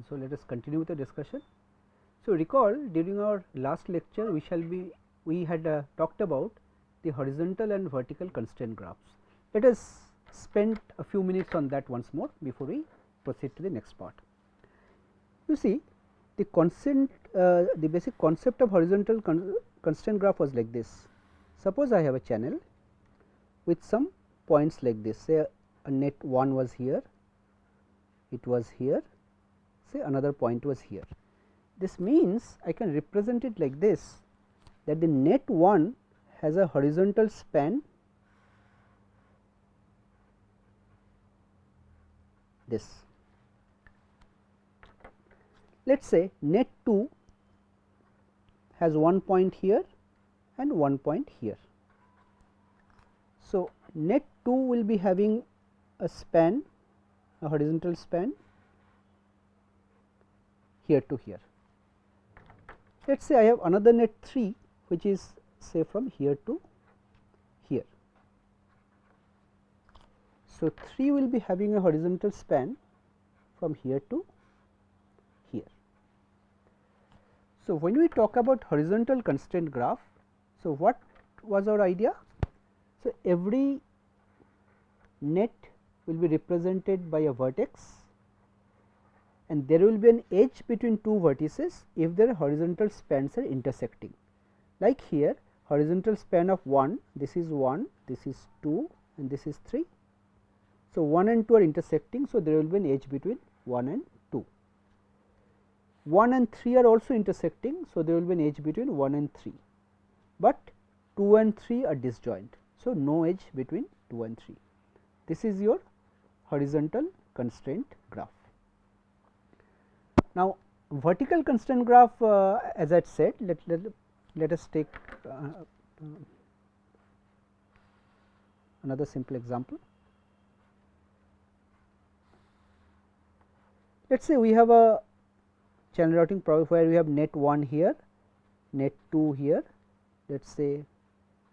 So, let us continue with the discussion. So, recall during our last lecture we had talked about the horizontal and vertical constraint graphs. Let us spend a few minutes on that once more before we proceed to the next part. You see, the basic concept of horizontal constraint graph was like this. Suppose I have a channel with some points like this, say a net 1 was here, it was here, say another point was here. This means I can represent it like this, that the net 1 has a horizontal span this. Let us say net 2 has one point here and one point here. So, net 2 will be having a span, a horizontal span here to here. Let us say I have another net 3 which is say from here to here. So, 3 will be having a horizontal span from here to here. So, when we talk about horizontal constraint graph, so what was our idea? So, every net will be represented by a vertex and there will be an edge between two vertices if their horizontal spans are intersecting. Like here, horizontal span of 1, this is 1, this is 2 and this is 3. So, 1 and 2 are intersecting. So, there will be an edge between 1 and 2. 1 and 3 are also intersecting. So, there will be an edge between 1 and 3, but 2 and 3 are disjoint. So, no edge between 2 and 3. This is your horizontal constraint graph. Now, vertical constraint graph, as I said, let us take another simple example. Let us say we have a channel routing problem where we have net 1 here, net 2 here, let us say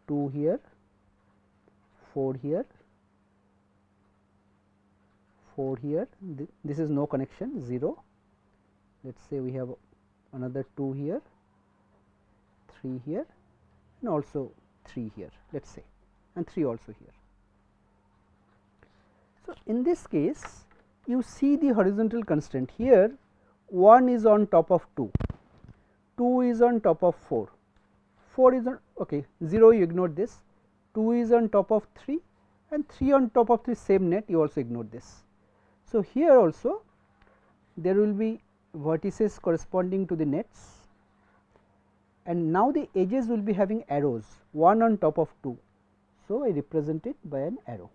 2 here, 4 here, 4 here, this is no connection 0. Let us say we have another 2 here, 3 here and also 3 here, let us say, and 3 also here. So, in this case you see the horizontal constraint here, 1 is on top of 2, 2 is on top of 4, 4 is on 0, you ignore this, 2 is on top of 3 and 3 on top of the same net, you also ignore this. So, here also there will be vertices corresponding to the nets and now the edges will be having arrows, 1 on top of 2. So, I represent it by an arrow,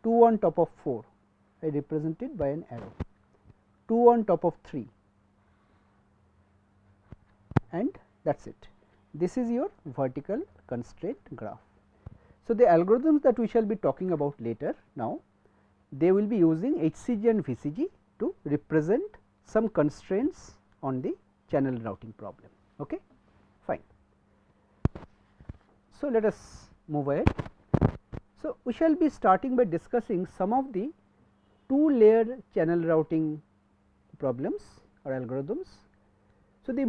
2 on top of 4, I represent it by an arrow, 2 on top of 3 and that is it. This is your vertical constraint graph. So, the algorithms that we shall be talking about later now, they will be using HCG and VCG to represent some constraints on the channel routing problem. Okay? Fine. So, let us move ahead. So, we shall be starting by discussing some of the two layer channel routing problems or algorithms. So, the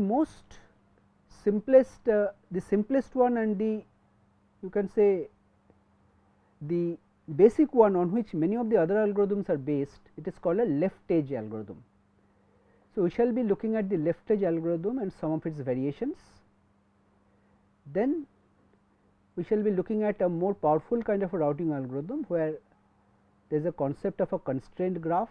simplest one and you can say the basic one on which many of the other algorithms are based, it is called a left edge algorithm. So, we shall be looking at the left edge algorithm and some of its variations. Then we shall be looking at a more powerful kind of a routing algorithm where there is a concept of a constraint graph,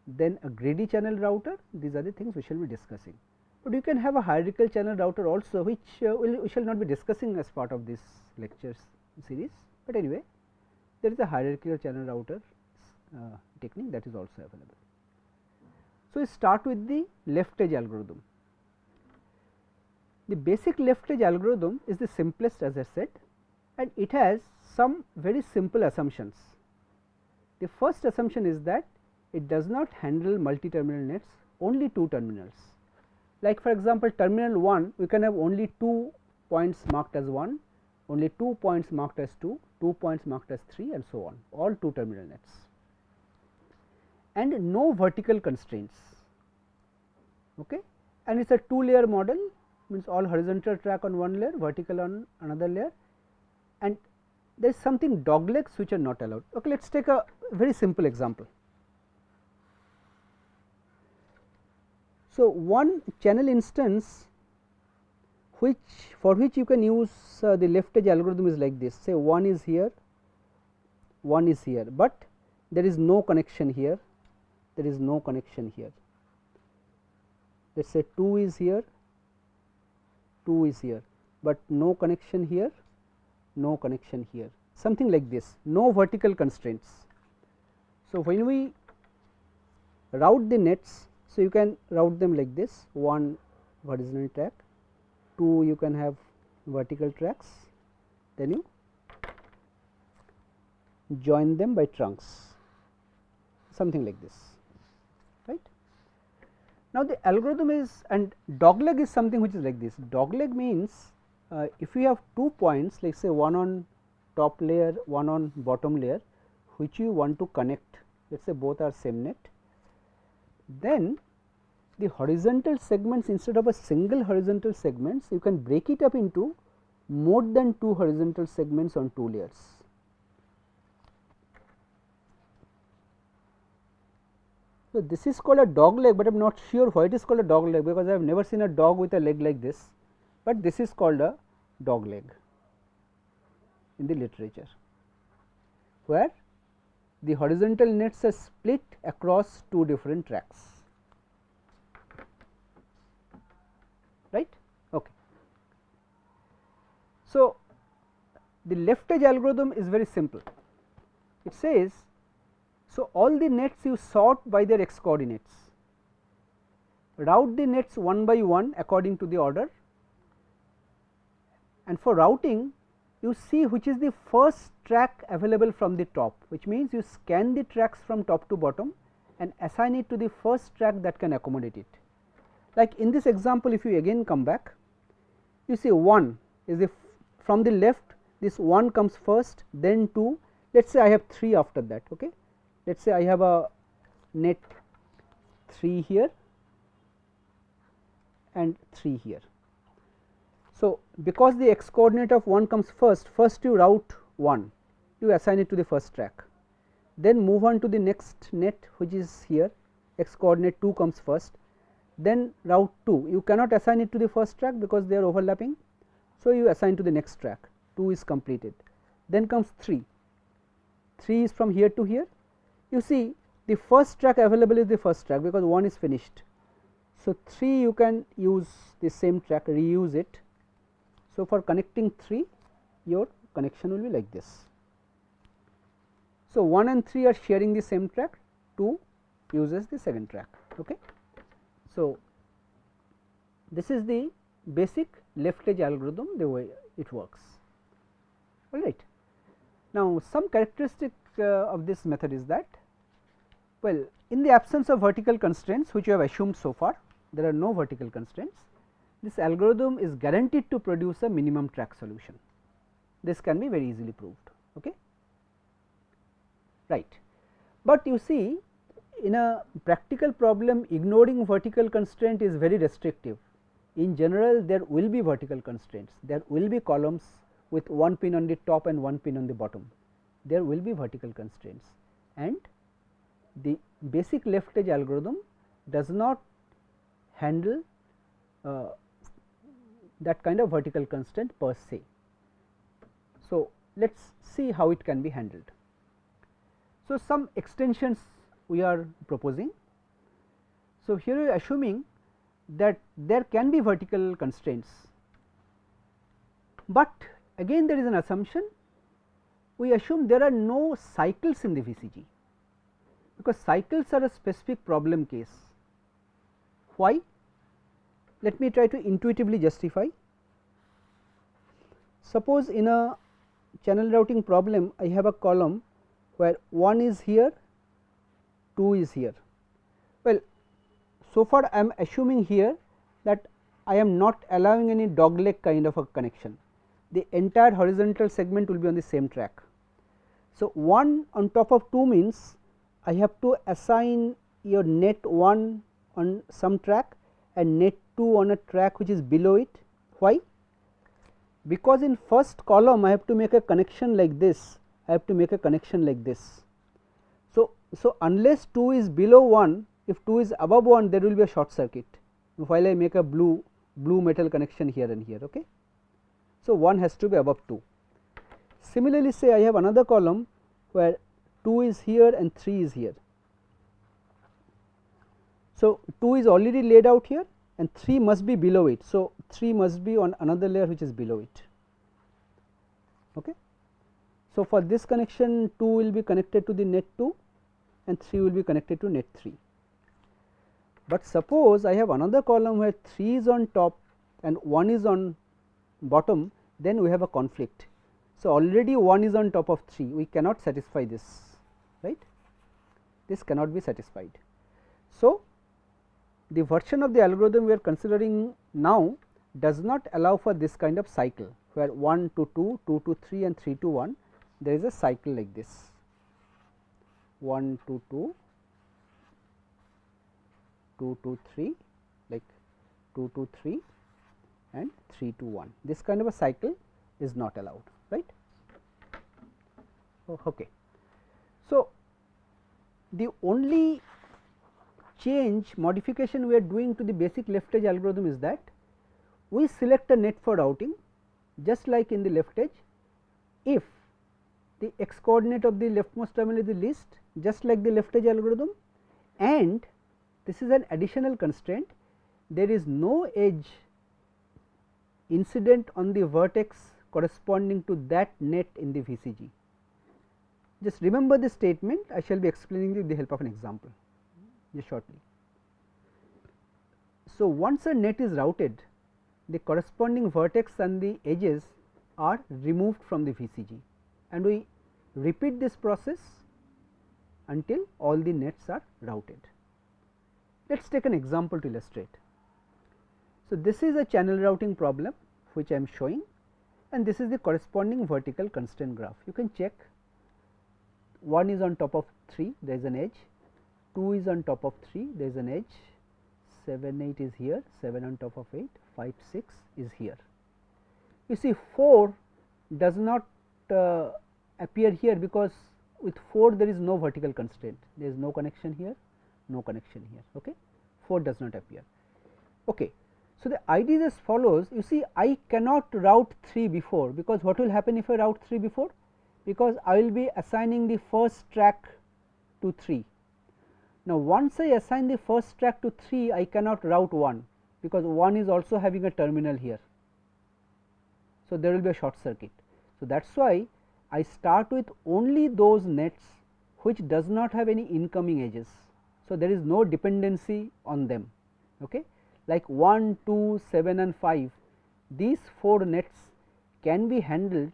then a greedy channel router. These are the things we shall be discussing. But you can have a hierarchical channel router also, which we shall not be discussing as part of this lectures series, but anyway there is a hierarchical channel router technique that is also available. So, we start with the left edge algorithm. The basic left edge algorithm is the simplest, as I said, and it has some very simple assumptions. The first assumption is that it does not handle multi terminal nets, only 2 terminals. Like for example, terminal 1 we can have only 2 points marked as 1, only 2 points marked as 2, 2 points marked as 3 and so on, all 2 terminal nets, and no vertical constraints. okay, and it is a 2-layer model, means all horizontal track on one layer, vertical on another layer, and there is something doglegs which are not allowed. Okay, let us take a very simple example. So, one channel instance for which you can use the left edge algorithm is like this, say one is here, one is here, but there is no connection here, there is no connection here. Let us say 2 is here, 2 is here, but no connection here, no connection here, something like this, no vertical constraints. So, when we route the nets, so you can route them like this, one horizontal track, 2 you can have vertical tracks, then you join them by trunks, something like this, right. Now, the algorithm is, and dogleg is something which is like this. Dogleg means if you have 2 points, like say one on top layer, one on bottom layer, which you want to connect, let us say both are same net, then the horizontal segments, instead of a single horizontal segments, you can break it up into more than 2 horizontal segments on 2 layers. So, this is called a dog leg, but I am not sure why it is called a dog leg, because I have never seen a dog with a leg like this, but this is called a dog leg in the literature, where the horizontal nets are split across 2 different tracks, right. Okay. So, the left edge algorithm is very simple. It says, so all the nets you sort by their x coordinates, route the nets one by one according to the order, and for routing you see which is the first track available from the top, which means you scan the tracks from top to bottom and assign it to the first track that can accommodate it. Like in this example, if you again come back, you see 1 is the from the left, this 1 comes first, then 2, let us say I have 3 after that. Okay. Let us say I have a net 3 here and 3 here. So, because the x coordinate of 1 comes first, first you route 1, you assign it to the first track, then move on to the next net which is here, x coordinate 2 comes first, then route 2, you cannot assign it to the first track because they are overlapping. So, you assign to the next track, 2 is completed, then comes 3, 3 is from here to here. You see the first track available is the first track because 1 is finished. So, 3 you can use the same track, reuse it. So, for connecting 3, your connection will be like this. So, 1 and 3 are sharing the same track, 2 uses the second track. Okay. So, this is the basic left edge algorithm, the way it works. All right. Now, some characteristic of this method is that, well, in the absence of vertical constraints, which you have assumed so far, there are no vertical constraints, this algorithm is guaranteed to produce a minimum track solution. This can be very easily proved. Okay. Right. But you see, in a practical problem, ignoring vertical constraint is very restrictive. In general, there will be vertical constraints, there will be columns with 1 pin on the top and 1 pin on the bottom, there will be vertical constraints, and the basic left edge algorithm does not handle that kind of vertical constraint per se. So, let us see how it can be handled. So, some extensions we are proposing. So, here we are assuming that there can be vertical constraints, but again there is an assumption, we assume there are no cycles in the VCG, because cycles are a specific problem case. Why? Let me try to intuitively justify. Suppose in a channel routing problem, I have a column where 1 is here, 2 is here. Well, so far I am assuming here that I am not allowing any dogleg kind of a connection. The entire horizontal segment will be on the same track. So, 1 on top of 2 means I have to assign your net 1 on some track and net 2 on a track which is below it. Why? Because in first column I have to make a connection like this, I have to make a connection like this. So unless 2 is below 1, if 2 is above 1, there will be a short circuit while I make a blue metal connection here and here. Okay. So 1 has to be above 2. Similarly, say I have another column where 2 is here and 3 is here. So 2 is already laid out here and 3 must be below it. So 3 must be on another layer which is below it. Okay. So for this connection 2 will be connected to the net 2 and 3 will be connected to net 3. But suppose I have another column where 3 is on top and 1 is on bottom, then we have a conflict. So already 1 is on top of 3, we cannot satisfy this, right? This cannot be satisfied. So the version of the algorithm we are considering now does not allow for this kind of cycle, where 1 to 2, 2 to 3 and 3 to 1, there is a cycle like this, 1 to 2, 2 to 3, like 2 to 3 and 3 to 1. This kind of a cycle is not allowed, right? Okay. So the only change modification we are doing to the basic left edge algorithm is that we select a net for routing just like in the left edge if the x coordinate of the leftmost terminal is the least, just like the left edge algorithm, and this is an additional constraint, there is no edge incident on the vertex corresponding to that net in the VCG. Just remember this statement, I shall be explaining with the help of an example just shortly. So once a net is routed, the corresponding vertex and the edges are removed from the VCG, and we repeat this process until all the nets are routed. Let us take an example to illustrate. So this is a channel routing problem which I am showing, and this is the corresponding vertical constraint graph. You can check, 1 is on top of 3, there is an edge, 2 is on top of 3, there is an edge, 7, 8 is here, 7 on top of 8, 5, 6 is here. You see 4 does not appear here because with 4 there is no vertical constraint, there is no connection here, no connection here. Okay. 4 does not appear. Okay. So the idea is as follows, you see I cannot route 3 before, because what will happen if I route 3 before? Because I will be assigning the first track to 3. Now once I assign the first track to 3, I cannot route 1, because 1 is also having a terminal here. So there will be a short circuit. So that is why I start with only those nets which does not have any incoming edges. So there is no dependency on them. Okay. Like 1, 2, 7 and 5, these 4 nets can be handled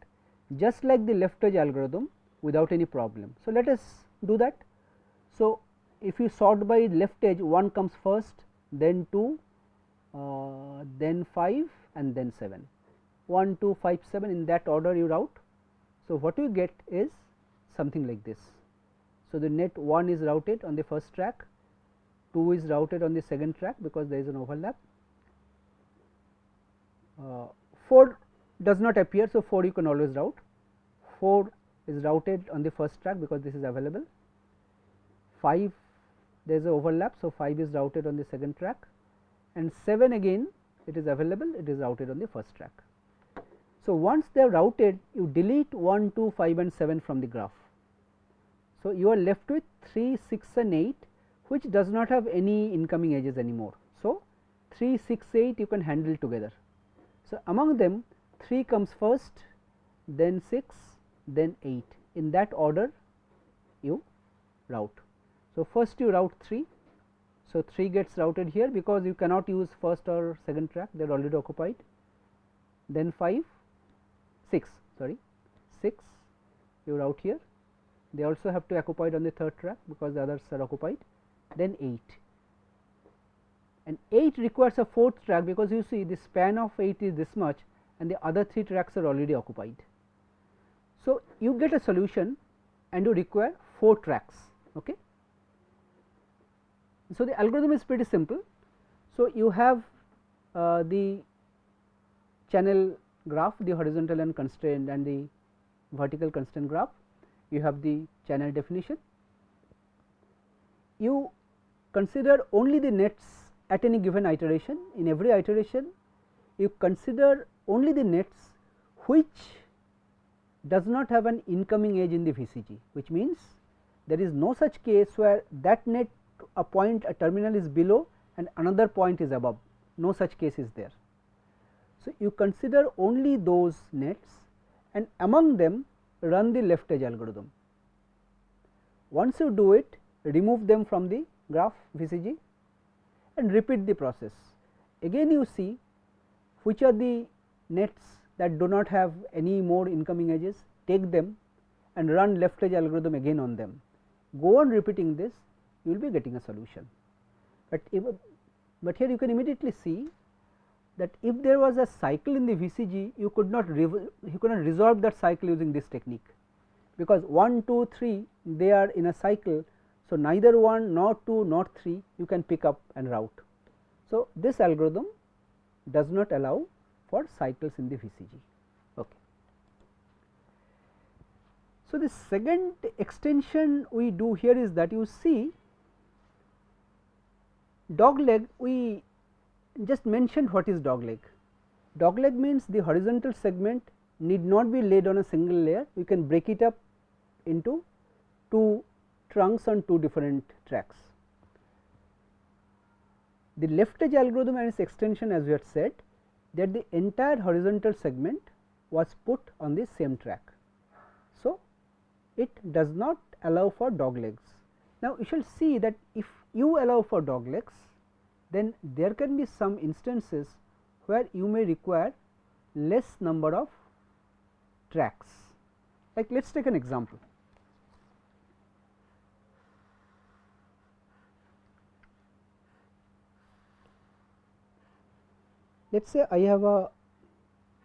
just like the left edge algorithm without any problem. So let us do that. So if you sort by left edge, 1 comes first, then 2, then 5 and then 7, 1, 2, 5, 7, in that order you route. So what you get is something like this. So the net 1 is routed on the first track, 2 is routed on the second track because there is an overlap, 4 does not appear. So 4 you can always route, 4 is routed on the first track because this is available, 5 there is a overlap. So 5 is routed on the second track, and 7 again it is available, it is routed on the first track. So once they are routed, you delete 1, 2, 5 and 7 from the graph. So you are left with 3, 6 and 8 which does not have any incoming edges anymore. So 3, 6, 8 you can handle together. So among them 3 comes first, then 6, then 8, in that order you route. So first you route 3, so 3 gets routed here because you cannot use first or second track, they are already occupied, then 5, 6 you route here, they also have to occupied on the third track because the others are occupied, then 8, and 8 requires a fourth track because you see the span of 8 is this much and the other 3 tracks are already occupied. So you get a solution and you require 4 tracks. Okay. So the algorithm is pretty simple. So, you have the channel graph, the horizontal and constraint and the vertical constraint graph, you have the channel definition. You consider only the nets at any given iteration. In every iteration, you consider only the nets which does not have an incoming edge in the VCG, which means there is no such case where that net a point, a terminal is below and another point is above, no such case is there. So, you consider only those nets and among them run the left edge algorithm. Once you do it, remove them from the graph VCG and repeat the process. Again you see which are the nets that do not have any more incoming edges, take them and run left edge algorithm again on them. Go on repeating this, you will be getting a solution. But here you can immediately see that if there was a cycle in the VCG, you could not resolve that cycle using this technique, because 1, 2, 3 they are in a cycle. So, neither 1 nor 2 nor 3 you can pick up and route. So, this algorithm does not allow for cycles in the VCG. Okay. So, the second extension we do here is that you see dogleg, we just mentioned what is dogleg. Dogleg means the horizontal segment need not be laid on a single layer, we can break it up into two trunks on two different tracks. The left edge algorithm and its extension, as we had said, that the entire horizontal segment was put on the same track. So, it does not allow for doglegs. Now, you shall see that if you allow for doglegs, then there can be some instances where you may require less number of tracks. Like let us take an example. Let us say I have a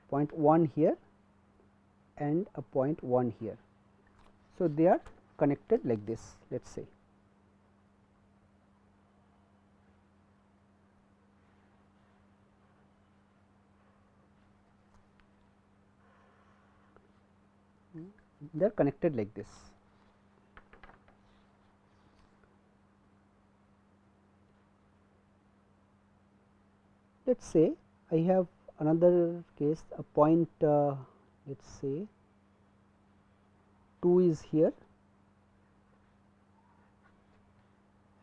point 1 here and a point 1 here. So, they are connected like this, let us say. They are connected like this. Let us say I have another case, a point let us say 2 is here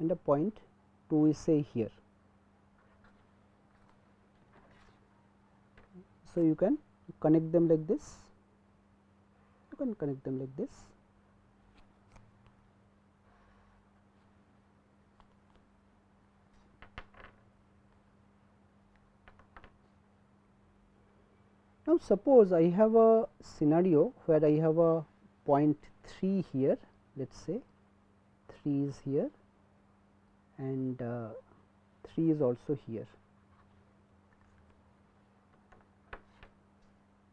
and a point 2 is say here. So, you can connect them like this, you can connect them like this. Now, suppose I have a scenario where I have a point 3 here, let us say 3 is here and 3 is also here.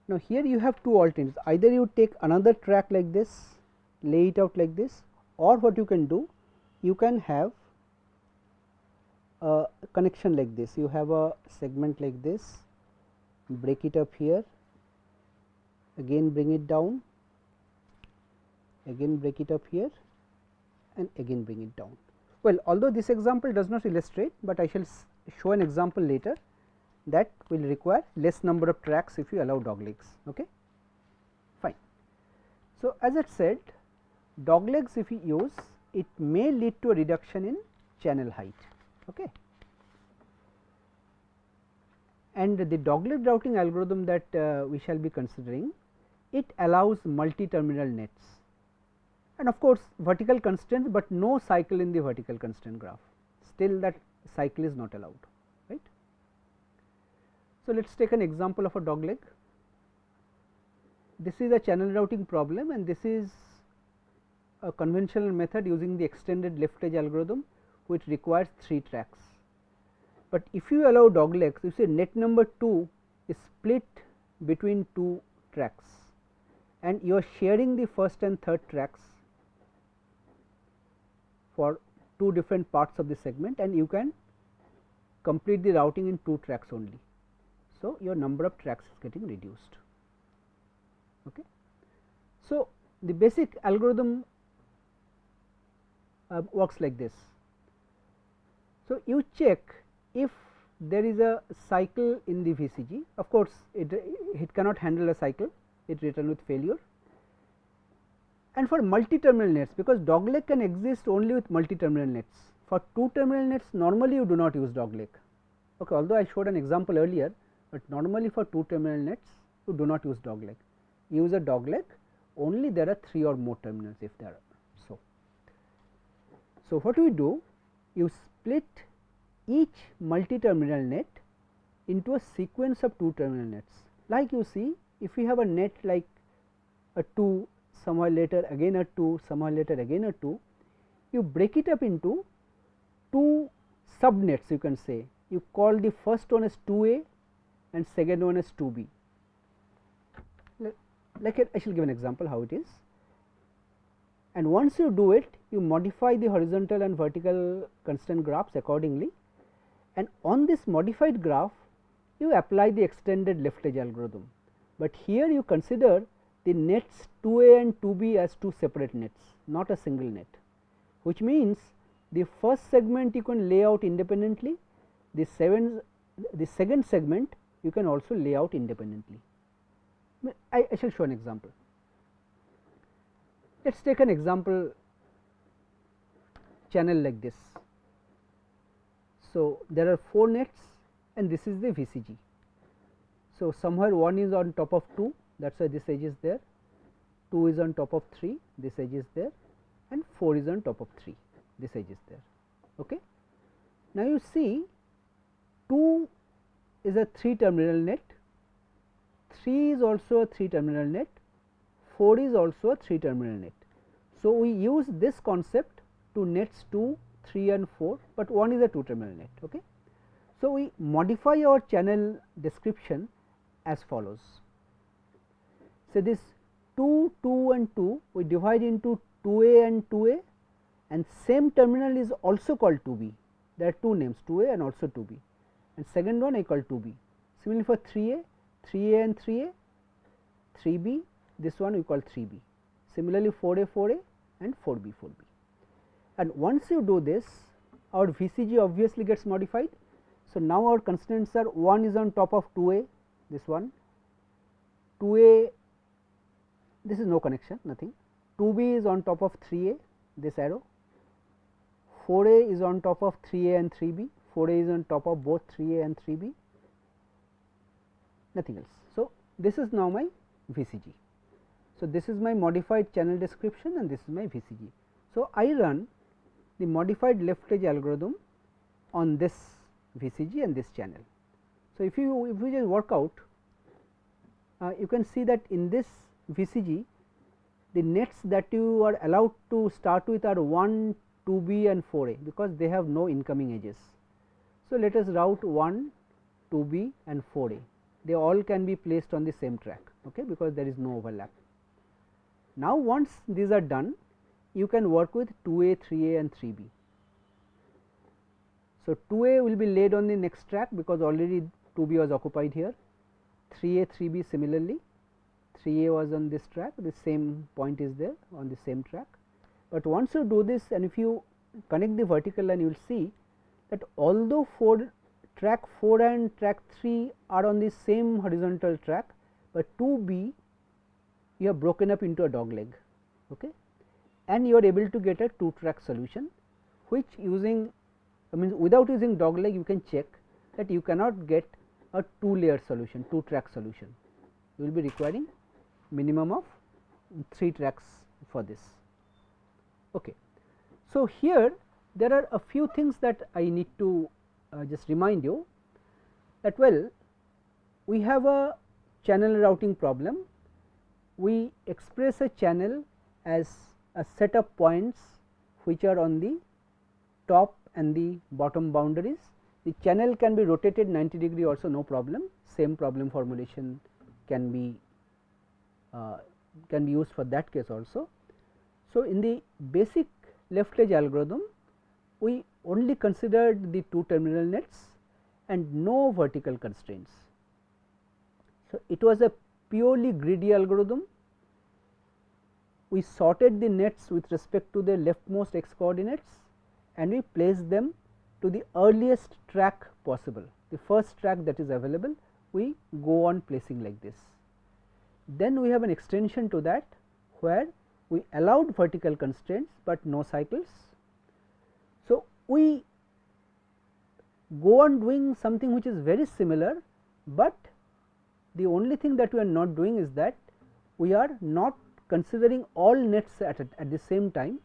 Now, here you have two alternatives, either you take another track like this, lay it out like this, or what you can do, you can have a connection like this. You have a segment like this, break it up here, again bring it down, again break it up here and again bring it down. Well, although this example does not illustrate, but I shall show an example later that will require less number of tracks if you allow doglegs. Okay? Fine. So, as I said, doglegs if you use, it may lead to a reduction in channel height. Okay? And the dogleg routing algorithm that we shall be considering, it allows multi-terminal nets and of course, vertical constraints, but no cycle in the vertical constraint graph, still that cycle is not allowed, right. So, let us take an example of a dogleg. This is a channel routing problem and this is a conventional method using the extended left edge algorithm, which requires 3 tracks. But if you allow doglegs, you see net number 2 is split between 2 tracks and you are sharing the first and third tracks for 2 different parts of the segment, and you can complete the routing in 2 tracks only. So, your number of tracks is getting reduced. Okay. So, the basic algorithm works like this. So, you check if there is a cycle in the VCG. Of course, it cannot handle a cycle, it return with failure. And for multi-terminal nets, because dogleg can exist only with multi-terminal nets. For 2-terminal nets, normally you do not use dogleg. Okay, although I showed an example earlier, but normally for 2-terminal nets, you do not use dogleg. You use a dogleg only there are 3 or more terminals if there are so. So, what we do? You split each multi-terminal net into a sequence of 2-terminal nets. Like you see, if we have a net like a 2, somewhere later again a 2, somewhere later again a 2, you break it up into 2 subnets, you can say. You call the first one as 2A and second one as 2B. Like I shall give an example how it is. And once you do it, you modify the horizontal and vertical constraint graphs accordingly, and on this modified graph you apply the extended left edge algorithm. But here you consider the nets 2A and 2B as 2 separate nets, not a single net, which means the first segment you can lay out independently, the second segment you can also lay out independently. I shall show an example. Let us take an example channel like this. So, there are 4 nets and this is the VCG. So, somewhere 1 is on top of 2, that is why this edge is there, 2 is on top of 3, this edge is there, and 4 is on top of 3, this edge is there. Okay. Now, you see 2 is a 3-terminal net, 3 is also a 3-terminal net, 4 is also a 3-terminal net. So, we use this concept to nets 2, 3 and 4, but 1 is a 2-terminal net. Okay. So, we modify our channel description as follows. So, this 2, 2 and 2 we divide into 2A and 2A, and same terminal is also called 2B. There are 2 names, 2A and also 2B, and second one I call 2B. Similarly, for 3A, 3A and 3A, 3B, this one we call 3B. Similarly, 4A, 4A and 4B, 4B. And once you do this, our VCG obviously gets modified. So, now our constraints are 1 is on top of 2A, this one, 2A, this is no connection, nothing, 2B is on top of 3A, this arrow, 4A is on top of 3A and 3B, 4A is on top of both 3A and 3B, nothing else. So, this is now my VCG. So, this is my modified channel description and this is my VCG. So, I run the modified left edge algorithm on this VCG and this channel. So, if you just work out, you can see that in this VCG the nets that you are allowed to start with are 1, 2B and 4A, because they have no incoming edges. So, let us route 1, 2B and 4A, they all can be placed on the same track, okay, because there is no overlap. Now, once these are done, you can work with 2A, 3A and 3B. So, 2A will be laid on the next track because already 2B was occupied here, 3A, 3B similarly, 3A was on this track, the same point is there on the same track. But once you do this and if you connect the vertical line, you will see that although track 4 and track 3 are on the same horizontal track, but 2B you have broken up into a dogleg, okay, and you are able to get a 2-track solution, which using without using dogleg you can check that you cannot get a 2-layer solution, 2-track solution. You will be requiring minimum of 3 tracks for this. Okay. So, here there are a few things that I need to just remind you that, well, we have a channel routing problem. We express a channel as a set of points which are on the top and the bottom boundaries. The channel can be rotated 90 degree also, no problem, same problem formulation can be used for that case also. So, in the basic left edge algorithm, we only considered the 2 terminal nets, and no vertical constraints. So, it was a purely greedy algorithm. We sorted the nets with respect to their leftmost x coordinates and we placed them to the earliest track possible, the first track that is available, we go on placing like this. Then we have an extension to that where we allowed vertical constraints, but no cycles. So, we go on doing something which is very similar, but the only thing that we are not doing is that we are not considering all nets at the same time.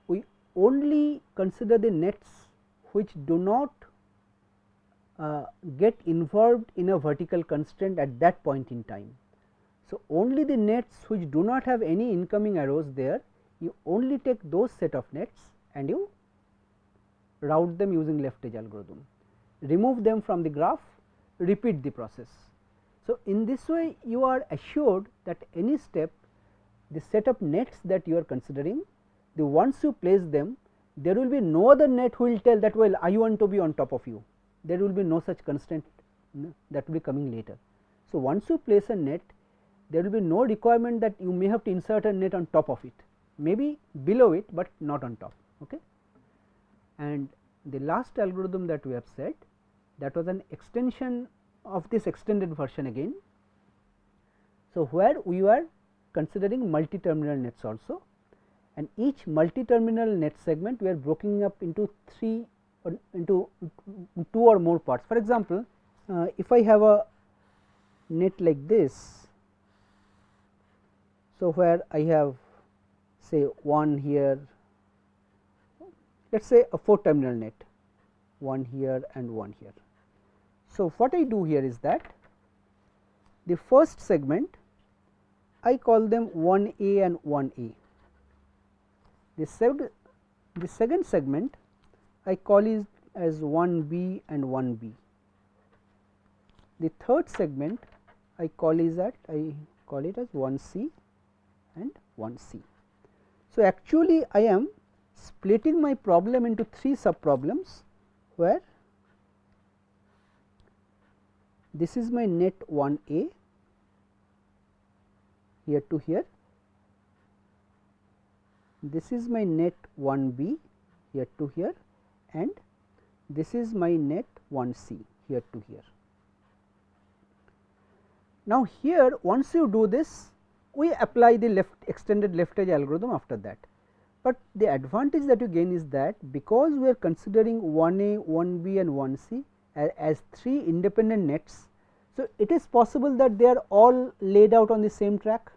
We only consider the nets which do not get involved in a vertical constraint at that point in time. So, only the nets which do not have any incoming arrows there, you only take those set of nets and you route them using left edge algorithm, remove them from the graph, repeat the process. So, in this way you are assured that any step, the set of nets that you are considering, the once you place them, there will be no other net who will tell that, well, I want to be on top of you. There will be no such constraint that will be coming later. So, once you place a net, there will be no requirement that you may have to insert a net on top of it, maybe below it, but not on top. Okay. And the last algorithm that we have said, that was an extension of this extended version again. So, where we were considering multi-terminal nets also, and each multi-terminal net segment we are breaking up into two or more parts. For example, if I have a net like this, so where I have say one here, let us say a 4 terminal net, one here and one here. So, what I do here is that the first segment I call them 1A and 1A. The second segment I call it as 1B and 1B. The third segment I call it as 1C and 1C. So, actually I am splitting my problem into 3 sub problems, where this is my net 1A here to here, this is my net 1B here to here, and this is my net 1C here to here. Now, here once you do this, we apply the extended left edge algorithm after that. But the advantage that you gain is that because we are considering 1A, 1B and 1C as 3 independent nets. So, it is possible that they are all laid out on the same track,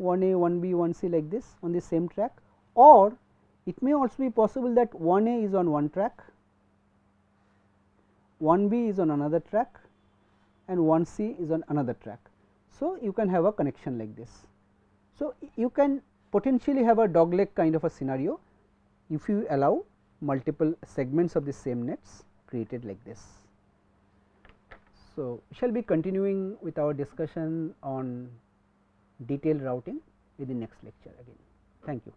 1A, 1B, 1C like this on the same track, or it may also be possible that 1A is on one track, 1B is on another track and 1C is on another track. So, you can have a connection like this. So, you can potentially have a dogleg kind of a scenario if you allow multiple segments of the same nets created like this. So, we shall be continuing with our discussion on detailed routing in the next lecture again. Thank you.